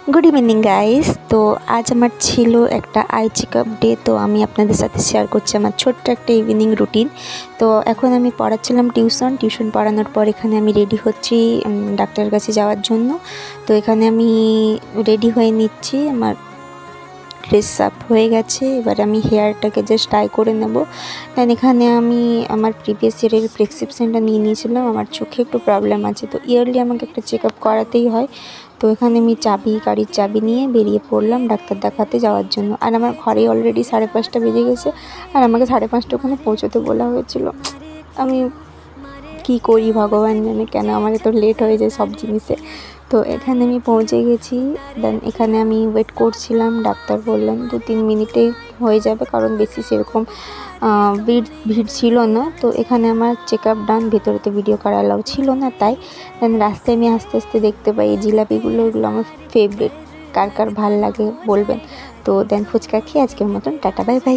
Good evening guys. तो आज আমার ছিল একটা আই চেকআপ ডে। তো আমি আপনাদের সাথে শেয়ার করছি আমার ছোট্ট একটা ইভিনিং রুটিন। তো এখন আমি পড়াচ্ছিলাম টিউশন পড়ানোর পর এখানে আমি রেডি হচ্ছি ডাক্তারের কাছে যাওয়ার জন্য। তো এখানে আমি রেডি হয়ে নিচ্ছি, আমার ড্রেস আপ হয়ে গেছে। এবার আমি হেয়ারটাকে জাস্ট টাই করে নেব। দেন এখানে আমি আমার প্রিভিয়াস ইয়ারের প্রেসক্রিপশানটা নিয়ে নিয়েছিলাম। আমার চোখে একটু প্রবলেম আছে, তো ইয়ারলি আমাকে একটা চেক আপ করাতেই হয়। তো এখানে আমি গাড়ির চাবি নিয়ে বেরিয়ে পড়লাম ডাক্তার দেখাতে যাওয়ার জন্য। আর আমার ঘরে অলরেডি 5:30 বেজে গেছে, আর আমাকে 5:30 ওখানে পৌঁছতে বলা হয়েছিল। আমি কি করি ভগবান জানে, কেন আমার এত লেট হয়ে যায় সব জিনিসে। তো এখানে আমি পৌঁছে গেছি। দেন এখানে আমি ওয়েট করছিলাম। ডাক্তার বললেন 2-3 মিনিটেই হয়ে যাবে, কারণ বেশি সেরকম ভিড় ছিল না। তো এখানে আমার চেক আপ ডান, ভেতরে তো ভিডিও করা অ্যালাউ ছিল না। তাই দেন রাস্তায় আমি আস্তে আস্তে দেখতে পাই এই জিলাপিগুলো, ওগুলো আমার ফেভারিট। কার কার ভাল লাগে বলবেন। তো দেন ফুচকা খেয়ে আজকের মতন টাটা বাই বাই।